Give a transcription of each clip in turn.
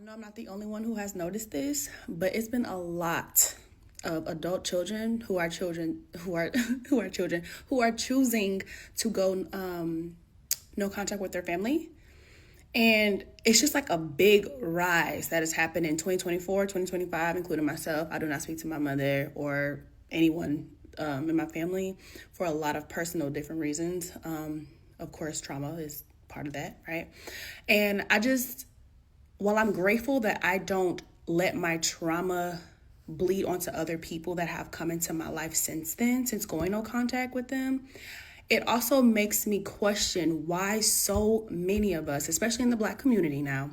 know I'm not the only one who has noticed this, but it's been a lot of adult children who are choosing to go no contact with their family. And it's just like a big rise that has happened in 2024, 2025, including myself. I do not speak to my mother or anyone in my family for a lot of personal different reasons. Of course, trauma is part of that, right? And while I'm grateful that I don't let my trauma bleed onto other people that have come into my life since going no contact with them, it also makes me question why so many of us, especially in the Black community now,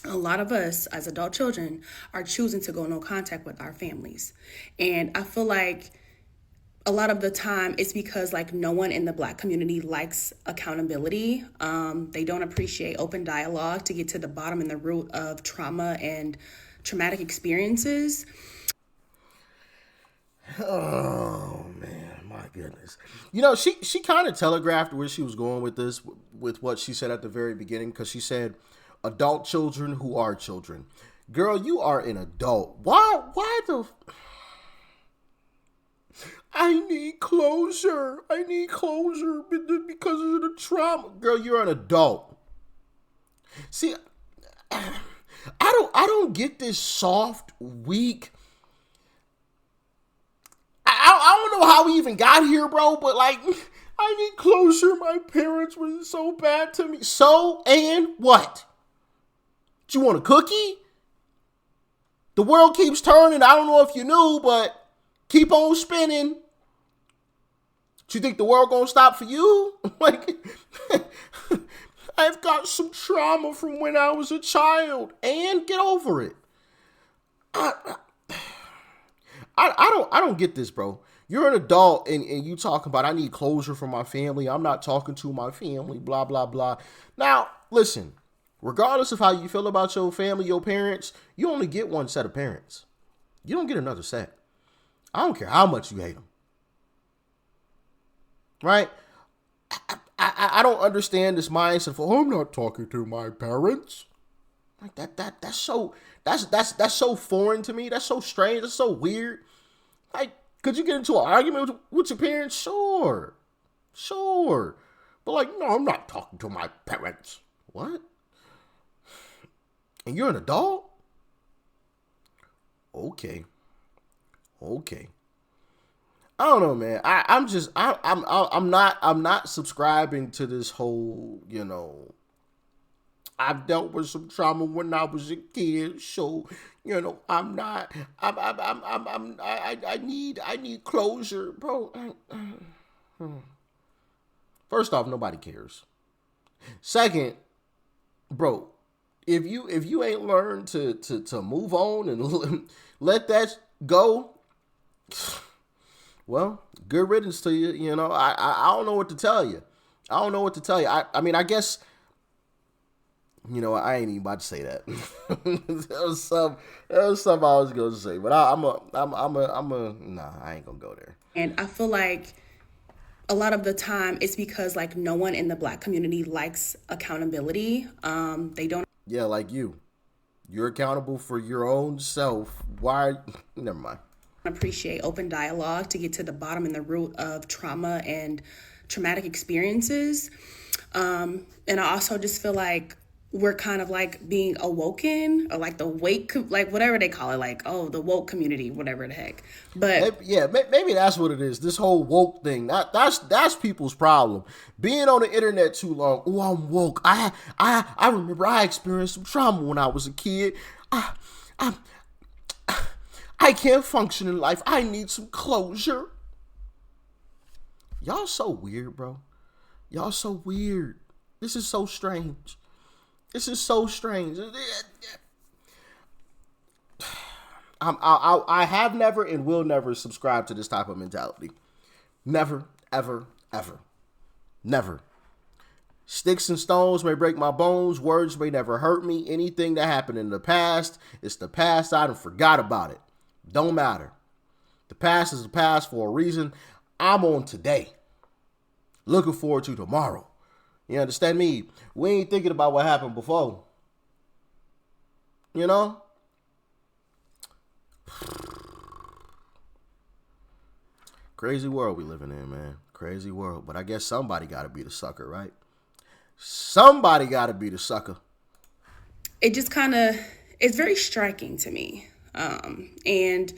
a lot of us as adult children are choosing to go no contact with our families. And I feel like a lot of the time it's because like no one in the Black community likes accountability. They don't appreciate open dialogue to get to the bottom and the root of trauma and traumatic experiences. Oh man, my goodness. You know, she kind of telegraphed where she was going with this, with what she said at the very beginning, because she said adult children who are children. Girl, you are an adult. Why the I need closure. I need closure because of the trauma. Girl, you're an adult. See, I don't get this soft, weak. I don't know how we even got here, bro, but like, I need closure. My parents were so bad to me. So, and what? Do you want a cookie? The world keeps turning. I don't know if you knew, but keep on spinning. Do you think the world gonna stop for you? Like, I've got some trauma from when I was a child, and get over it. I don't get this, bro. You're an adult and you talking about I need closure from my family. I'm not talking to my family, blah, blah, blah. Now, listen, regardless of how you feel about your family, your parents, you only get one set of parents. You don't get another set. I don't care how much you hate them. Right? I don't understand this mindset of, oh, I'm not talking to my parents. Like that's so foreign to me. That's so strange. That's so weird. Like, could you get into an argument with your parents? Sure. But like, no, I'm not talking to my parents. What? And you're an adult? Okay. I don't know, man. I'm not subscribing to this whole, I've dealt with some trauma when I was a kid, so I'm not. I need closure, bro. First off, nobody cares. Second, bro, if you ain't learned to move on and let that go, well, good riddance to you. I don't know what to tell you. I mean, I guess. I ain't even about to say that. That was something I was gonna say, but nah, I ain't gonna go there. And I feel like a lot of the time it's because like no one in the Black community likes accountability. They don't. Yeah, like you're accountable for your own self. Why? Never mind. Appreciate open dialogue to get to the bottom and the root of trauma and traumatic experiences. And I also just feel like we're kind of like being awoken, or like the wake, like whatever they call it, like, oh, the woke community, whatever the heck. But maybe that's what it is. This whole woke thing. That's people's problem. Being on the internet too long. Oh, I'm woke. I remember I experienced some trauma when I was a kid. I can't function in life. I need some closure. Y'all so weird, bro. Y'all so weird. This is so strange. I have never and will never subscribe to this type of mentality. Never, ever, ever. Never. Sticks and stones may break my bones. Words may never hurt me. Anything that happened in the past, it's the past. I done forgot about it. Don't matter. The past is the past for a reason. I'm on today. Looking forward to tomorrow. You understand me? We ain't thinking about what happened before. You know? Crazy world we living in, man. Crazy world. But I guess somebody got to be the sucker, right? Somebody got to be the sucker. It just kind of, it's very striking to me. And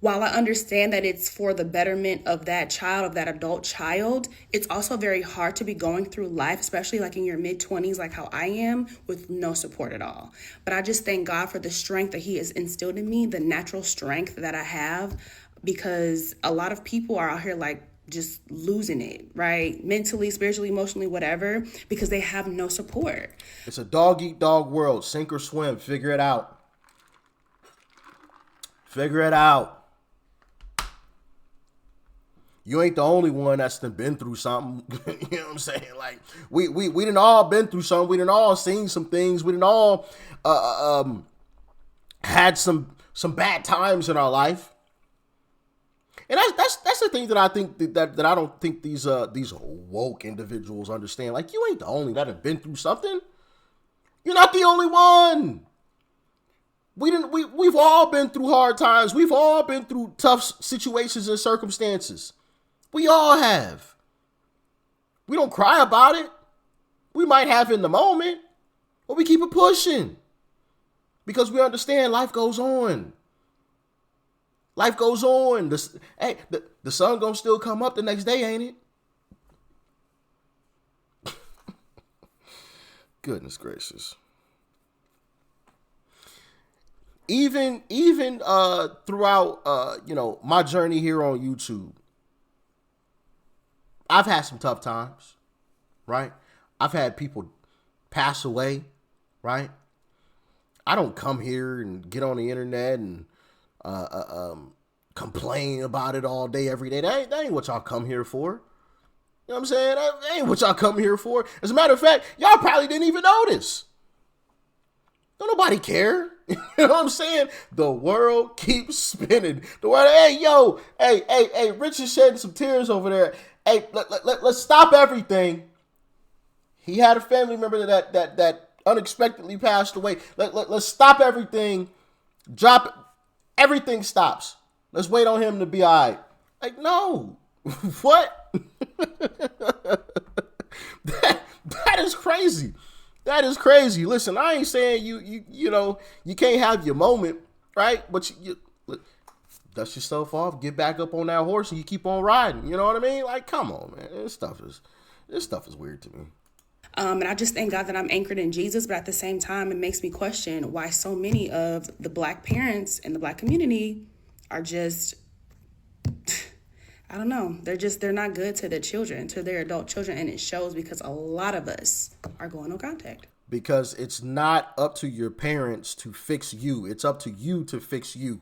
while I understand that it's for the betterment of that child, of that adult child, it's also very hard to be going through life, especially like in your mid-20s, like how I am, with no support at all. But I just thank God for the strength that He has instilled in me, the natural strength that I have, because a lot of people are out here like just losing it, right? Mentally, spiritually, emotionally, whatever, because they have no support. It's a dog eat dog world. Sink or swim. Figure it out. Figure it out. You ain't the only one that's been through something. You know what I'm saying? Like, we done all been through something. We done all seen some things. We done all had some bad times in our life. And that's the thing that I think that I don't think these woke individuals understand. Like, you ain't the only that have been through something. You're not the only one. We've all been through hard times. We've all been through tough situations and circumstances. We all have. We don't cry about it. We might have in the moment, but we keep it pushing because we understand life goes on. Life goes on. The sun gonna still come up the next day, ain't it? Goodness gracious. Even throughout my journey here on YouTube, I've had some tough times, right? I've had people pass away, right? I don't come here and get on the internet and complain about it all day, every day. That ain't what y'all come here for. You know what I'm saying? That ain't what y'all come here for. As a matter of fact, y'all probably didn't even notice. Don't nobody care. You know what I'm saying? The world keeps spinning. The world, hey, Rich is shedding some tears over there. Hey, let's stop everything. He had a family member that unexpectedly passed away. Let's stop everything. Drop it. Everything stops. Let's wait on him to be all right. Like, no. What? that is crazy. That is crazy. Listen, I ain't saying you can't have your moment, right? But you dust yourself off, get back up on that horse, and you keep on riding. You know what I mean? Like, come on, man. This stuff is weird to me. And I just thank God that I'm anchored in Jesus, but at the same time, it makes me question why so many of the Black parents in the Black community are just, I don't know, they're not good to their children, to their adult children, and it shows because a lot of us are going no contact. Because it's not up to your parents to fix you. It's up to you to fix you.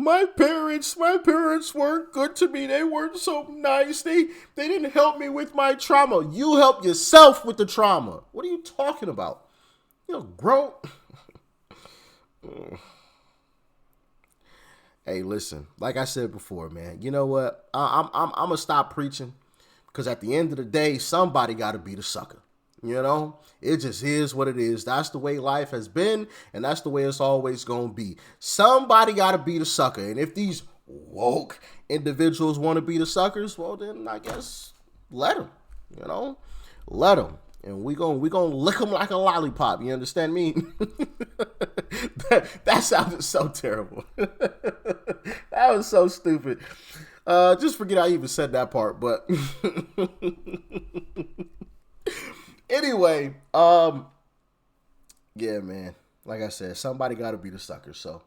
My parents weren't good to me. They weren't so nice. They didn't help me with my trauma. You help yourself with the trauma. What are you talking about? Grown. Hey, listen. Like I said before, man. You know what? I'm gonna stop preaching because at the end of the day, somebody got to be the sucker. It just is what it is. That's the way life has been, and that's the way it's always going to be. Somebody got to be the sucker. And if these woke individuals want to be the suckers, well, then I guess let them, let them. And we gonna lick them like a lollipop. You understand me? that sounded so terrible. That was so stupid. Just forget I even said that part, but anyway, yeah, man. Like I said, somebody got to be the sucker. So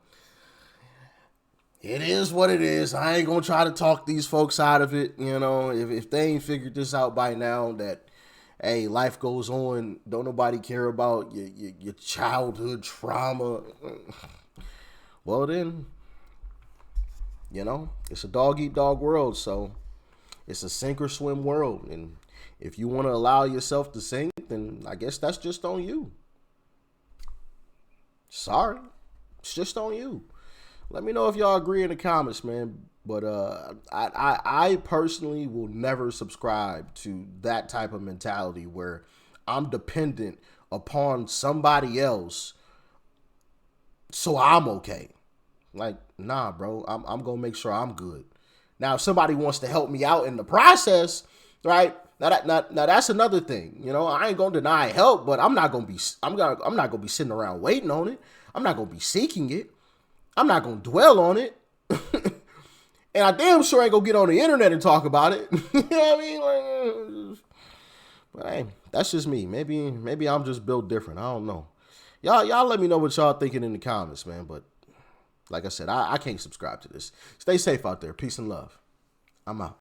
it is what it is. I ain't gonna try to talk these folks out of it. If they ain't figured this out by now, that hey, life goes on. Don't nobody care about your childhood trauma. Well, then, it's a dog eat dog world. So it's a sink or swim world, and if you want to allow yourself to sink, then I guess that's just on you. Sorry. It's just on you. Let me know if y'all agree in the comments, man. But I personally will never subscribe to that type of mentality where I'm dependent upon somebody else so I'm okay. Like, nah, bro. I'm gonna make sure I'm good. Now, if somebody wants to help me out in the process, right? Now that's another thing. You know, I ain't gonna deny help, but I'm not gonna be sitting around waiting on it. I'm not gonna be seeking it. I'm not gonna dwell on it. And I damn sure ain't gonna get on the internet and talk about it. You know what I mean? Like, but hey, that's just me. Maybe I'm just built different. I don't know. Y'all let me know what y'all thinking in the comments, man. But like I said, I can't subscribe to this. Stay safe out there. Peace and love. I'm out.